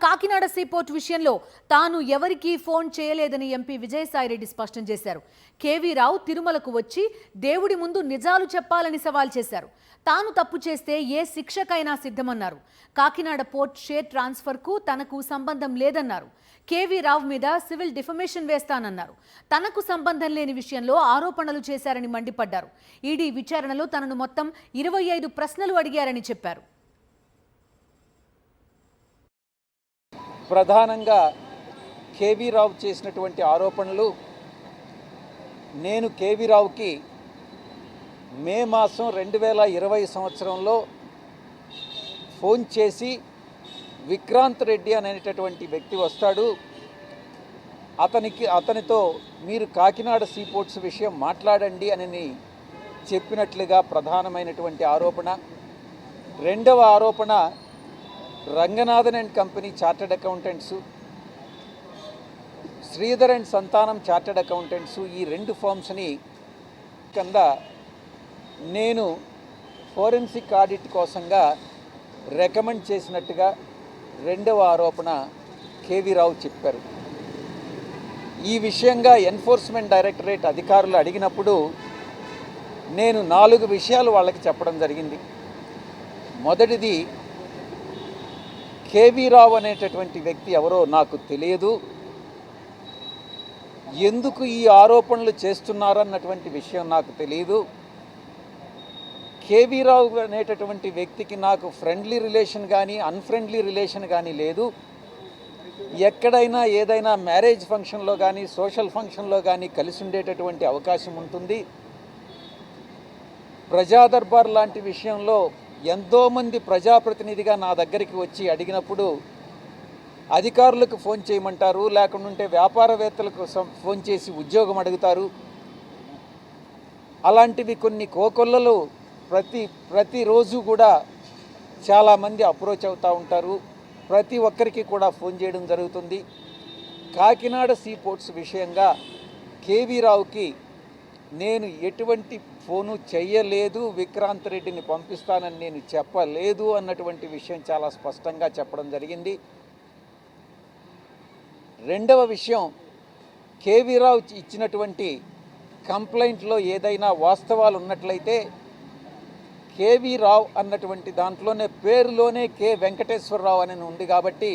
Kakinada seaport విషయంలో తాను ఎవరికీ ఫోన్ చేయలేదని ఎంపీ విజయసాయిరెడ్డి స్పష్టం చేశారు. కేవీ రావు తిరుమలకు వచ్చి దేవుడి ముందు నిజాలు చెప్పాలని సవాల్ చేశారు. తాను తప్పు చేస్తే ఏ శిక్షకైనా సిద్ధమన్నారు. కాకినాడ పోర్ట్ షేర్ ట్రాన్స్ఫర్కు తనకు సంబంధం లేదన్నారు. కేవీ రావు మీద సివిల్ డిఫమేషన్ వేస్తానన్నారు. తనకు సంబంధం లేని విషయంలో ఆరోపణలు చేశారని మండిపడ్డారు. ఈడీ విచారణలో తనను మొత్తం 25 ప్రశ్నలు అడిగారని చెప్పారు. ప్రధానంగా కేవీ రావు చేసినటువంటి ఆరోపణలు, నేను కేవీ రావుకి మే మాసం 2020 సంవత్సరంలో ఫోన్ చేసి విక్రాంత్ రెడ్డి అనేటటువంటి వ్యక్తి వస్తాడు, అతనితో మీరు కాకినాడ సీపోర్ట్స్ విషయం మాట్లాడండి అని చెప్పినట్లుగా ప్రధానమైనటువంటి ఆరోపణ. రెండవ ఆరోపణ, Ranganathan and company chartered accountants, Sridhar and సంతానం చార్టెడ్ అకౌంటెంట్స్, ఈ 2 ఫర్మ్స్ని కింద నేను ఫోరెన్సిక్ ఆడిట్ కోసంగా రికమెండ్ చేసినట్టుగా రెండవ ఆరోపణ కేవీ రావు చెప్పారు. ఈ విషయంగా ఎన్ఫోర్స్మెంట్ డైరెక్టరేట్ అధికారులు అడిగినప్పుడు నేను 4 విషయాలు వాళ్ళకి చెప్పడం జరిగింది. మొదటిది, కేవీ రావు అనేటటువంటి వ్యక్తి ఎవరో నాకు తెలియదు, ఎందుకు ఈ ఆరోపణలు చేస్తున్నారన్నటువంటి విషయం నాకు తెలియదు, కేవీ రావు అనేటటువంటి వ్యక్తికి నాకు ఫ్రెండ్లీ రిలేషన్ కానీ అన్ఫ్రెండ్లీ రిలేషన్ కానీ లేదు, ఎక్కడైనా ఏదైనా మ్యారేజ్ ఫంక్షన్లో కానీ సోషల్ ఫంక్షన్లో కానీ కలిసి ఉండేటటువంటి అవకాశం ఉంటుంది, ప్రజా దర్బార్ లాంటి విషయంలో ఎంతోమంది ప్రజాప్రతినిధిగా నా దగ్గరికి వచ్చి అడిగినప్పుడు అధికారులకు ఫోన్ చేయమంటారు, లేకుంటే వ్యాపారవేత్తలకు ఫోన్ చేసి ఉద్యోగం అడుగుతారు. అలాంటివి కొన్ని కోకొల్లలు ప్రతిరోజు కూడా చాలామంది అప్రోచ్ అవుతూ ఉంటారు. ప్రతి ఒక్కరికి కూడా ఫోన్ చేయడం జరుగుతుంది. కాకినాడ సీపోర్ట్స్ విషయంగా కేవీ రావుకి నేను ఎటువంటి ఫోను చెయ్యలేదు, విక్రాంత్ రెడ్డిని పంపిస్తానని నేను చెప్పలేదు అన్నటువంటి విషయం చాలా స్పష్టంగా చెప్పడం జరిగింది. రెండవ విషయం, కేవీ రావు ఇచ్చినటువంటి కంప్లైంట్లో ఏదైనా వాస్తవాలు ఉన్నట్లయితే కేవీ రావు అన్నటువంటి దాంట్లోనే పేరులోనే కె వెంకటేశ్వరరావు అని ఉంది కాబట్టి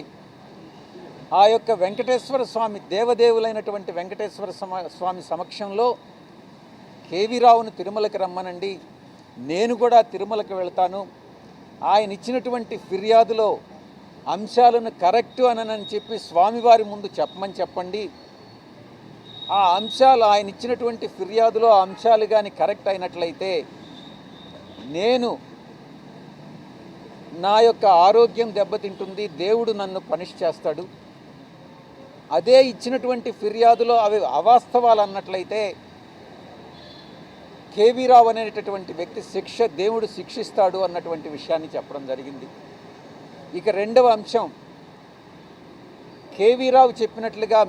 ఆ యొక్క వెంకటేశ్వర స్వామి దేవదేవులైనటువంటి వెంకటేశ్వర స్వామి సమక్షంలో కేవీ రావును తిరుమలకి రమ్మనండి, నేను కూడా తిరుమలకి వెళ్తాను, ఆయన ఇచ్చినటువంటి ఫిర్యాదులో అంశాలను కరెక్టు అని చెప్పి స్వామివారి ముందు చెప్పండి, ఆ అంశాలు ఆయన ఇచ్చినటువంటి ఫిర్యాదులో ఆ అంశాలు కానీ కరెక్ట్ అయినట్లయితే నేను నా యొక్క ఆరోగ్యం దెబ్బతింటుంది, దేవుడు నన్ను పనిష్ చేస్తాడు, అదే ఇచ్చినటువంటి ఫిర్యాదులో అవి అవాస్తవాలు అన్నట్లయితే కేవీ రావు అనేటటువంటి వ్యక్తి దేవుడు శిక్షిస్తాడు అన్నటువంటి విషయాన్ని చెప్పడం జరిగింది. ఇక రెండవ అంశం, కేవీ రావు చెప్పినట్లుగా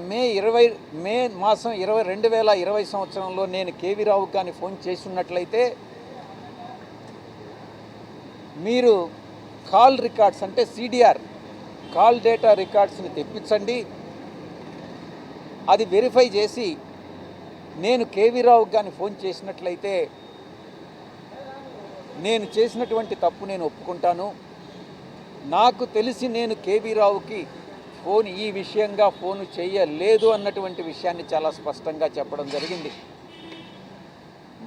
మే మాసం 2020 సంవత్సరంలో నేను కేవీ రావుకి కానీ ఫోన్ చేసి ఉన్నట్లయితే మీరు కాల్ రికార్డ్స్ అంటే సిడిఆర్ కాల్ డేటా రికార్డ్స్ని తెప్పించండి, అది వెరిఫై చేసి నేను కేవీ రావుకి కానీ ఫోన్ చేసినట్లయితే నేను చేసినటువంటి తప్పు నేను ఒప్పుకుంటాను, నాకు తెలిసి నేను కేవీ రావుకి ఈ విషయంగా ఫోను చేయలేదు అన్నటువంటి విషయాన్ని చాలా స్పష్టంగా చెప్పడం జరిగింది.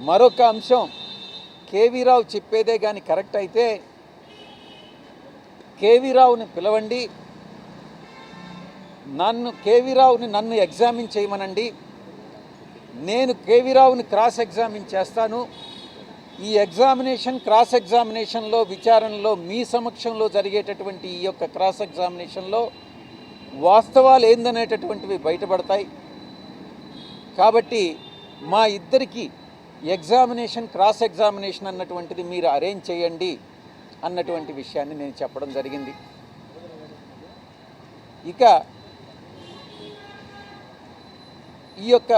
మరొక అంశం, కేవీ రావు చెప్పేదే కానీ కరెక్ట్ అయితే కేవీ రావుని పిలవండి, కేవీ రావుని నన్ను ఎగ్జామిన్ చేయమనండి, నేను కేవీ రావుని క్రాస్ ఎగ్జామిన్ చేస్తాను, ఈ క్రాస్ ఎగ్జామినేషన్లో విచారణలో మీ సమక్షంలో జరిగేటటువంటి ఈ యొక్క క్రాస్ ఎగ్జామినేషన్లో వాస్తవాలు ఏందనేటటువంటివి బయటపడతాయి, కాబట్టి మా ఇద్దరికి క్రాస్ ఎగ్జామినేషన్ అన్నటువంటిది మీరు అరేంజ్ చేయండి అన్నటువంటి విషయాన్ని నేను చెప్పడం జరిగింది. ఇక ఈ యొక్క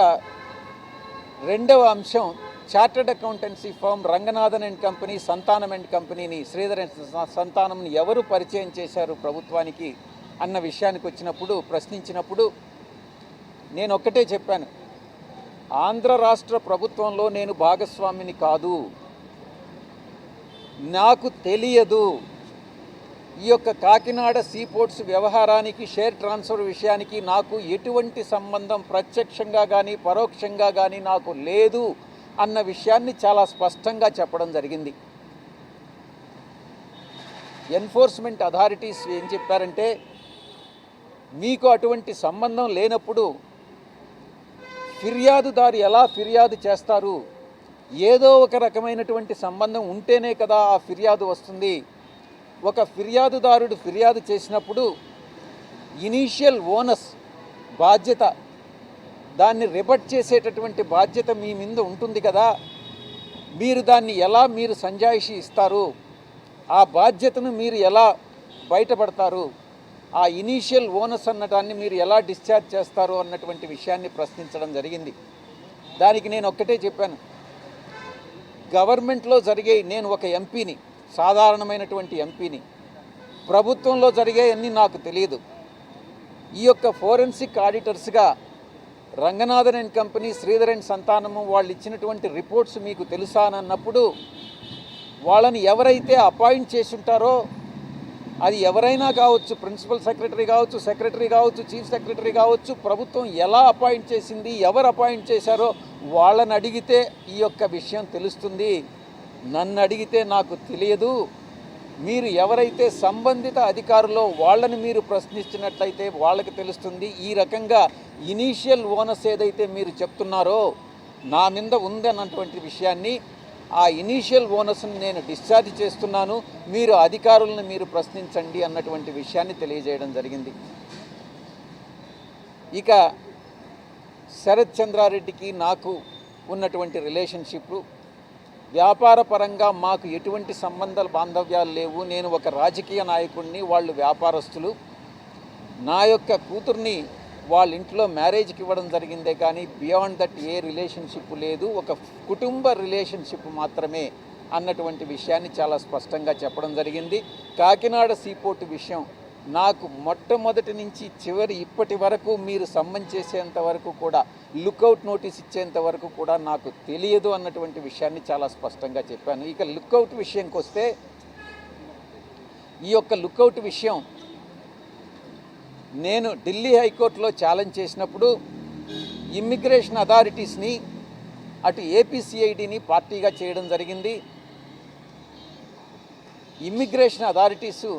రెండవ అంశం, chartered accountancy firm Ranganathan and company, Santhanam and కంపెనీని, శ్రీధర్ అండ్ సంతానంని ఎవరు పరిచయం చేశారు ప్రభుత్వానికి అన్న విషయానికి వచ్చినప్పుడు ప్రశ్నించినప్పుడు నేను ఒక్కటే చెప్పాను, ఆంధ్ర రాష్ట్ర ప్రభుత్వంలో నేను భాగస్వామిని కాదు, నాకు తెలియదు. ఈ యొక్క కాకినాడ సీపోర్ట్స్ వ్యవహారానికి, షేర్ ట్రాన్స్ఫర్ విషయానికి నాకు ఎటువంటి సంబంధం ప్రత్యక్షంగా కానీ పరోక్షంగా కానీ నాకు లేదు అన్న విషయాన్ని చాలా స్పష్టంగా చెప్పడం జరిగింది. ఎన్ఫోర్స్మెంట్ అథారిటీస్ ఏం చెప్పారంటే, మీకు అటువంటి సంబంధం లేనప్పుడు ఫిర్యాదుదారు ఎలా ఫిర్యాదు చేస్తారు? ఏదో ఒక రకమైనటువంటి సంబంధం ఉంటేనే కదా ఆ ఫిర్యాదు వస్తుంది. ఒక ఫిర్యాదుదారుడు ఫిర్యాదు చేసినప్పుడు ఇనీషియల్ ఓనస్ బాధ్యత, దాన్ని రిబట్ చేసేటటువంటి బాధ్యత మీ మీద ఉంటుంది కదా. మీరు దాన్ని ఎలా మీరు సంజాయిషి ఇస్తారు? ఆ బాధ్యతను మీరు ఎలా బయటపడతారు? ఆ ఇనీషియల్ ఓనస్ అన్నదాన్ని మీరు ఎలా డిశ్చార్జ్ చేస్తారు అన్నటువంటి విషయాన్ని ప్రశ్నించడం జరిగింది. దానికి నేను ఒక్కటే చెప్పాను, గవర్నమెంట్లో జరిగే, నేను ఒక ఎంపీని, సాధారణమైనటువంటి ఎంపీని, ప్రభుత్వంలో జరిగేవన్నీ నాకు తెలియదు. ఈ యొక్క ఫోరెన్సిక్ ఆడిటర్స్గా Ranganathan and company, Sridhar and Santhanam వాళ్ళు ఇచ్చినటువంటి రిపోర్ట్స్ మీకు తెలుసా అని అన్నప్పుడు, వాళ్ళని ఎవరైతే అపాయింట్ చేసి ఉంటారో, అది ఎవరైనా కావచ్చు, ప్రిన్సిపల్ సెక్రటరీ కావచ్చు, సెక్రటరీ కావచ్చు, చీఫ్ సెక్రటరీ కావచ్చు, ప్రభుత్వం ఎలా అపాయింట్ చేసింది, ఎవరు అపాయింట్ చేశారో వాళ్ళని అడిగితే ఈ యొక్క విషయం తెలుస్తుంది. నన్ను అడిగితే నాకు తెలియదు. మీరు ఎవరైతే సంబంధిత అధికారులో వాళ్ళని మీరు ప్రశ్నించినట్లయితే వాళ్ళకి తెలుస్తుంది. ఈ రకంగా ఇనీషియల్ ఓనస్ ఏదైతే మీరు చెప్తున్నారో నా మీద ఉందన్నటువంటి విషయాన్ని, ఆ ఇనీషియల్ ఓనస్ని నేను డిశ్చార్జ్ చేస్తున్నాను, మీరు అధికారులను మీరు ప్రశ్నించండి అన్నటువంటి విషయాన్ని తెలియజేయడం జరిగింది. ఇక శరత్ చంద్రారెడ్డికి నాకు ఉన్నటువంటి రిలేషన్షిప్, వ్యాపార పరంగా మాకు ఎటువంటి బాంధవ్యాలు లేవు. నేను ఒక రాజకీయ నాయకుడిని, వాళ్ళు వ్యాపారస్తులు. నా యొక్క కూతుర్ని వాళ్ళ ఇంట్లో మ్యారేజ్కి ఇవ్వడం జరిగిందే కానీ బియాండ్ దట్ ఏ రిలేషన్షిప్ లేదు, ఒక కుటుంబ రిలేషన్షిప్ మాత్రమే అన్నటువంటి విషయాన్ని చాలా స్పష్టంగా చెప్పడం జరిగింది. కాకినాడ సీపోర్టు విషయం నాకు మొట్టమొదటి నుంచి ఇప్పటి వరకు మీరు సమ్మన్ చేసేంత వరకు కూడా, లుక్అవుట్ నోటీస్ ఇచ్చేంత వరకు కూడా నాకు తెలియదు అన్నటువంటి విషయాన్ని చాలా స్పష్టంగా చెప్పాను. ఇక లుక్అవుట్ విషయంకి వస్తే, ఈ యొక్క లుక్అవుట్ విషయం నేను ఢిల్లీ హైకోర్టులో ఛాలెంజ్ చేసినప్పుడు ఇమ్మిగ్రేషన్ అథారిటీస్ని, అటు ఏపీసీఐడిని పార్టీగా చేయడం జరిగింది. ఇమ్మిగ్రేషన్ అథారిటీసు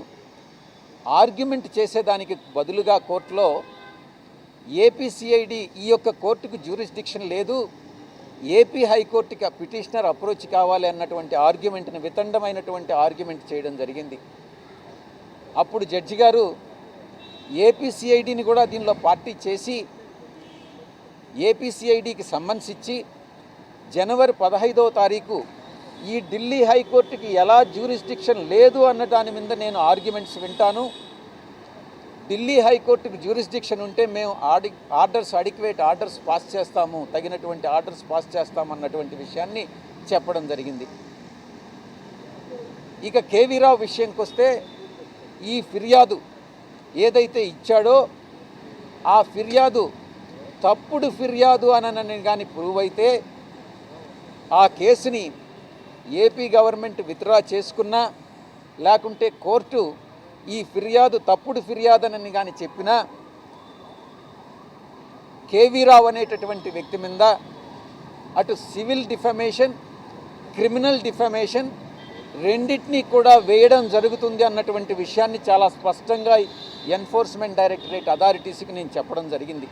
ఆర్గ్యుమెంట్ చేసేదానికి బదులుగా కోర్టులో ఏపీసీఐడి ఈ యొక్క కోర్టుకు జ్యూరిస్డిక్షన్ లేదు, ఏపీ హైకోర్టుకి పిటిషనర్ అప్రోచ్ కావాలి అన్నటువంటి ఆర్గ్యుమెంట్ని, వితండమైనటువంటి ఆర్గ్యుమెంట్ చేయడం జరిగింది. అప్పుడు జడ్జి గారు ఏపీసీఐడిని కూడా దీనిలో పార్టీ చేసి ఏపీసీఐడికి సమ్మన్స్ ఇచ్చి జనవరి 15వ తారీఖు ఈ ఢిల్లీ హైకోర్టుకి ఎలా జ్యూరిస్డిక్షన్ లేదు అన్న దాని మీద నేను ఆర్గ్యుమెంట్స్ వింటాను, ఢిల్లీ హైకోర్టుకి జ్యూరిస్డిక్షన్ ఉంటే మేము అడిక్వేట్ ఆర్డర్స్ పాస్ చేస్తాము, తగినటువంటి ఆర్డర్స్ పాస్ చేస్తాము అన్నటువంటి విషయాన్ని చెప్పడం జరిగింది. ఇక కేవీ రావు విషయంకి వస్తే, ఈ ఫిర్యాదు ఏదైతే ఇచ్చాడో ఆ ఫిర్యాదు తప్పుడు ఫిర్యాదు అని కానీ ప్రూవ్ అయితే ఆ కేసుని ఏపీ గవర్నమెంట్ విత్డ్రా చేసుకున్నా, లేకుంటే కోర్టు ఈ ఫిర్యాదు తప్పుడు ఫిర్యాదునని కానీ చెప్పినా, కేవీ రావు అనేటటువంటి వ్యక్తి మీద అటు సివిల్ డిఫమేషన్, క్రిమినల్ డిఫమేషన్ రెండింటినీ కూడా వేయడం జరుగుతుంది అన్నటువంటి విషయాన్ని చాలా స్పష్టంగా ఎన్ఫోర్స్మెంట్ డైరెక్టరేట్ అథారిటీస్కి నేను చెప్పడం జరిగింది.